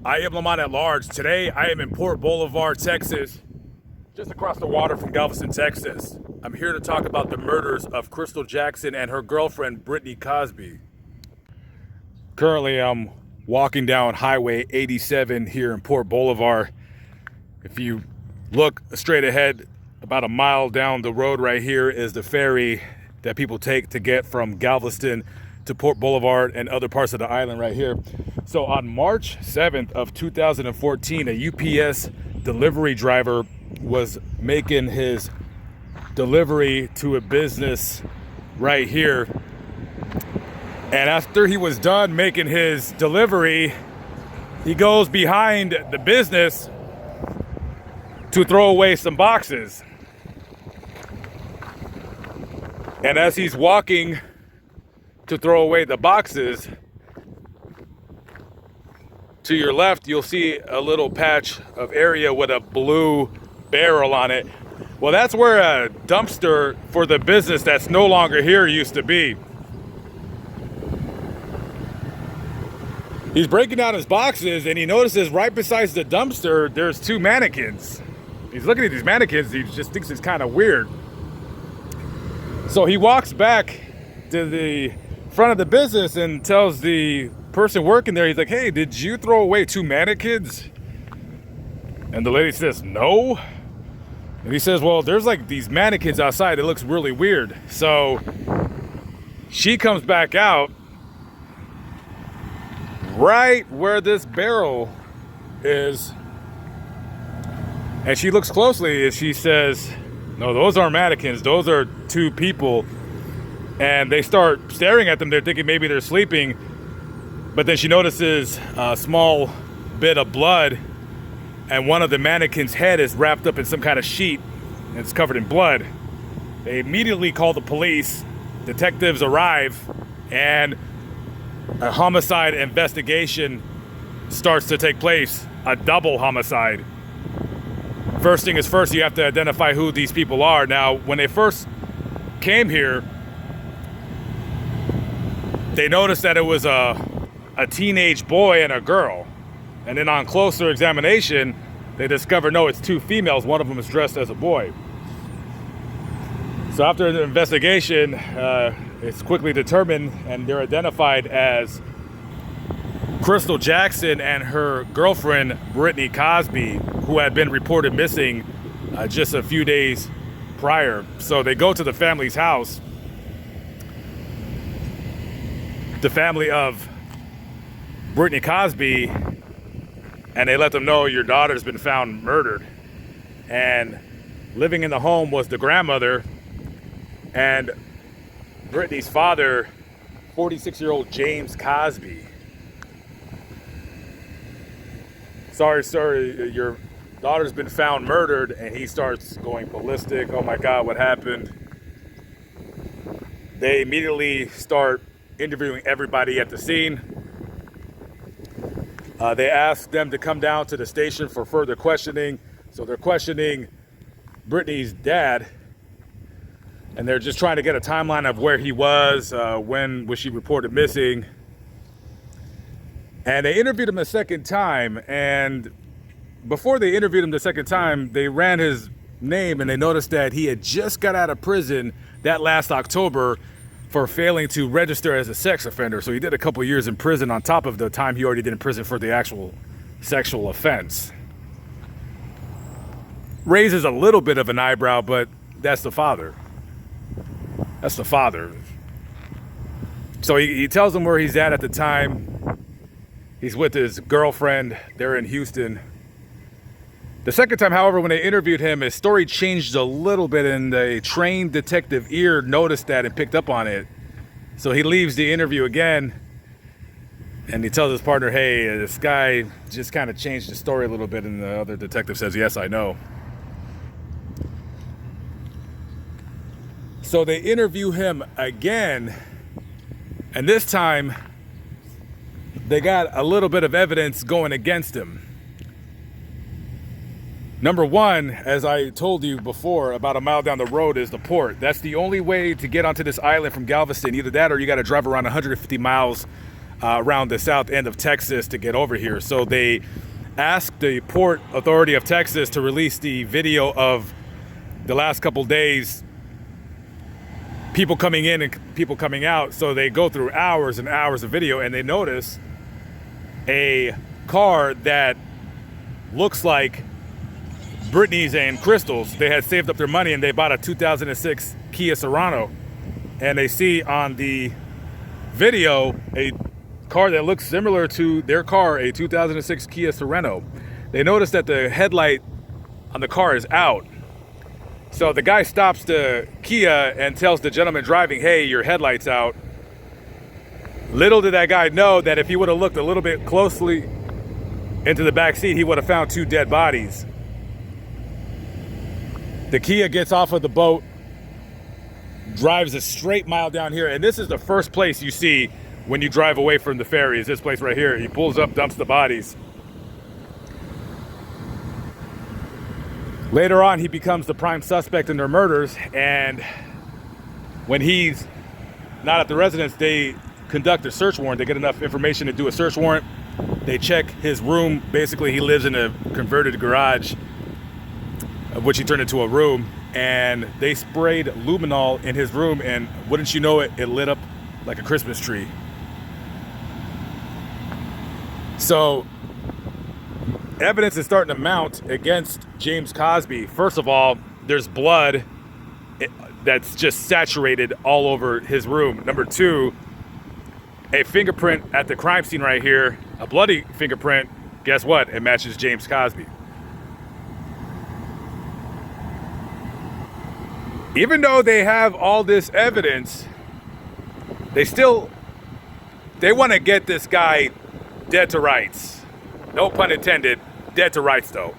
I am Lamont at Large. Today, I am in Port Boulevard, Texas, just across the water from Galveston, Texas. I'm here to talk about the murders of Crystal Jackson and her girlfriend, Britney Crosby. Currently, I'm walking down Highway 87 here in Port Boulevard. If you look straight ahead, about a mile down the road right here is the ferry that people take to get from Galveston to Port Boulevard and other parts of the island right here. So on March 7th of 2014, a UPS delivery driver was making his delivery to a business right here. And after he was done making his delivery, he goes behind the business to throw away some boxes. And as he's walking to throw away the boxes, to your left, you'll see a little patch of area with a blue barrel on it. Well, that's where a dumpster for the business that's no longer here used to be. He's breaking down his boxes and he notices right beside the dumpster, there's two mannequins. He's looking at these mannequins, he just thinks it's kind of weird. So he walks back to the front of the business and tells the person working there, he's like, "Hey, did you throw away two mannequins?" And the lady says, "No." And he says, "Well, there's like these mannequins outside. It looks really weird." So she comes back out right where this barrel is. And she looks closely and she says, "No, those aren't mannequins. Those are two people." And they start staring at them. They're thinking maybe they're sleeping. But then she notices a small bit of blood. And one of the mannequins' head is wrapped up in some kind of sheet. And it's covered in blood. They immediately call the police. Detectives arrive. And a homicide investigation starts to take place. A double homicide. First thing is first, you have to identify who these people are. Now, when they first came here, they noticed that it was a teenage boy and a girl. And then on closer examination, they discovered, no, it's two females. One of them is dressed as a boy. So after the investigation, it's quickly determined and they're identified as Crystal Jackson and her girlfriend, Britney Crosby, who had been reported missing just a few days prior. So they go to the family's house, the family of Britney Crosby, and they let them know your daughter's been found murdered. And living in the home was the grandmother and Britney's father, 46-year-old James Cosby. "Sorry, sir, your daughter's been found murdered," and he starts going ballistic. "Oh my God, what happened?" They immediately start interviewing everybody at the scene. They ask them to come down to the station for further questioning. So they're questioning Britney's dad, and they're just trying to get a timeline of where he was, when was she reported missing. And they interviewed him a second time, and before they interviewed him the second time, they ran his name and they noticed that he had just got out of prison that last October for failing to register as a sex offender. So he did a couple years in prison on top of the time he already did in prison for the actual sexual offense. Raises a little bit of an eyebrow, but that's the father. That's the father. So he tells them where he's at the time. He's with his girlfriend. They're in Houston. The second time, however, when they interviewed him, his story changed a little bit, and the trained detective ear noticed that and picked up on it. So he leaves the interview again, and he tells his partner, "Hey, this guy just kind of changed the story a little bit," and the other detective says, "Yes, I know." So they interview him again, and this time they got a little bit of evidence going against him. Number one, as I told you before, about a mile down the road is the port. That's the only way to get onto this island from Galveston. Either that or you got to drive around 150 miles around the south end of Texas to get over here. So they asked the Port Authority of Texas to release the video of the last couple days, people coming in and people coming out. So they go through hours and hours of video, and they notice a car that looks like Britney's and Crystal's. They had saved up their money and they bought a 2006 Kia Sorento, and they see on the video a car that looks similar to their car, a 2006 Kia Sorento. They notice that the headlight on the car is out. So the guy stops the Kia and tells the gentleman driving, hey, your headlight's out. Little did that guy know that if he would have looked a little bit closely into the back seat, he would have found 2 dead bodies. The Kia gets off of the boat, drives a straight mile down here, and this is the first place you see when you drive away from the ferry, is this place right here. He pulls up, dumps the bodies. Later on, he becomes the prime suspect in their murders, and when he's not at the residence, they conduct a search warrant. They get enough information to do a search warrant. They check his room. Basically, he lives in a converted garage, of which he turned into a room, and they sprayed luminol in his room, and wouldn't you know it, it lit up like a Christmas tree. So evidence is starting to mount against James Cosby. First of all, there's blood that's just saturated all over his room. Number 2, a fingerprint at the crime scene right here, a bloody fingerprint. Guess what? It matches James Cosby. Even though they have all this evidence, they want to get this guy dead to rights. No pun intended, dead to rights though.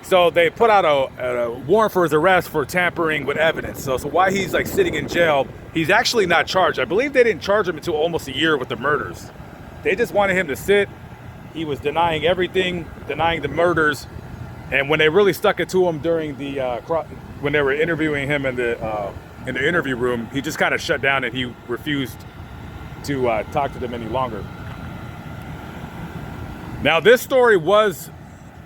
So they put out a warrant for his arrest for tampering with evidence. So while he's like sitting in jail, he's actually not charged. I believe they didn't charge him until almost a year with the murders. They just wanted him to sit. He was denying everything, denying the murders. And when they really stuck it to him during the when they were interviewing him in the interview room, he just kind of shut down and he refused to talk to them any longer. Now, this story was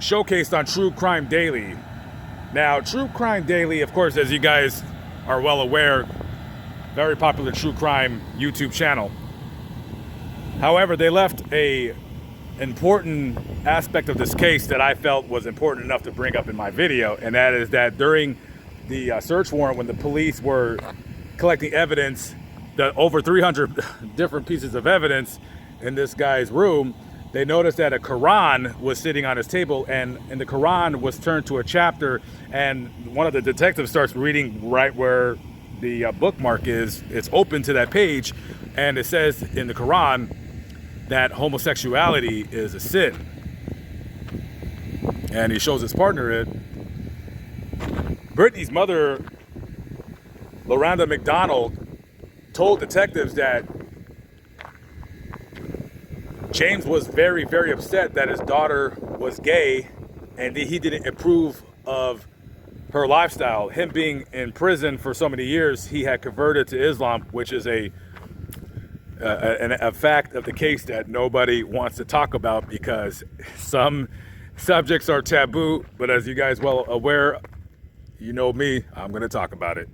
showcased on True Crime Daily. Now, True Crime Daily, of course, as you guys are well aware, very popular true crime YouTube channel. However, they left a important aspect of this case that I felt was important enough to bring up in my video, and that is that during the search warrant, when the police were collecting evidence, the over 300 different pieces of evidence in this guy's room, they noticed that a Quran was sitting on his table, and the Quran was turned to a chapter, and one of the detectives starts reading right where the bookmark is. It's open to that page, and it says in the Quran that homosexuality is a sin. And he shows his partner it. Britney's mother, Loranda McDonald, told detectives that James was very, very upset that his daughter was gay and he didn't approve of her lifestyle. Him being in prison for so many years, he had converted to Islam, which is a fact of the case that nobody wants to talk about because some subjects are taboo. But as you guys well aware, you know me, I'm going to talk about it.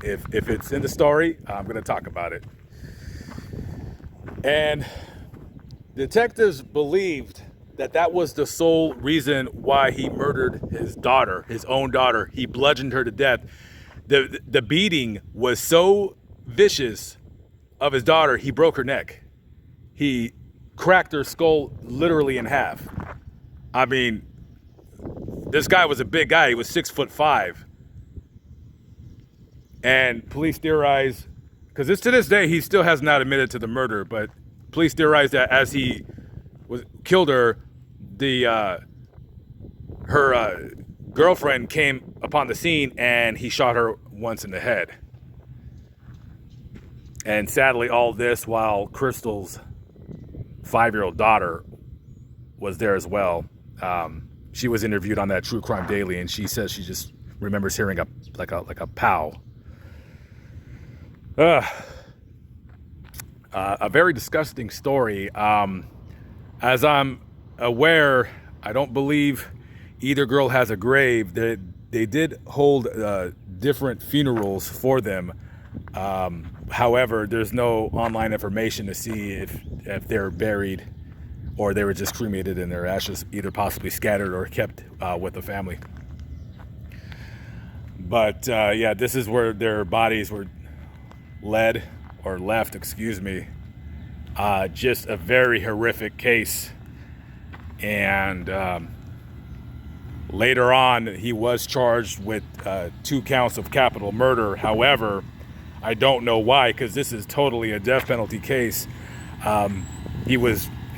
If it's in the story, I'm going to talk about it. And detectives believed that that was the sole reason why he murdered his daughter, his own daughter. He bludgeoned her to death. The beating was so vicious of his daughter, he broke her neck. He cracked her skull literally in half. I mean, this guy was a big guy. He was 6'5". And police theorize, because to this day, he still has not admitted to the murder, but police theorize that as he killed her, her girlfriend came upon the scene and he shot her once in the head. And sadly, all this while Crystal's 5-year-old daughter was there as well. She was interviewed on that True Crime Daily, and she says she just remembers hearing like a pow. A very disgusting story. As I'm aware, I don't believe either girl has a grave. They did hold different funerals for them. However, there's no online information to see if they're buried or they were just cremated and their ashes either possibly scattered or kept with the family. But yeah, this is where their bodies were left, excuse me. Just a very horrific case. And later on, he was charged with 2 counts of capital murder. However, I don't know why, because this is totally a death penalty case. He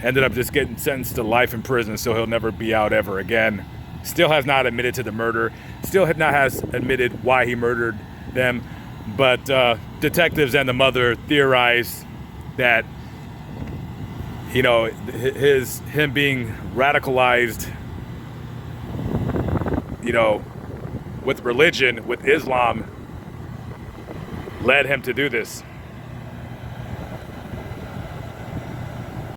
ended up just getting sentenced to life in prison, so he'll never be out ever again. Still has not admitted to the murder. Still has admitted why he murdered them. But detectives and the mother theorize that, you know, him being radicalized, you know, with religion, with Islam, led him to do this.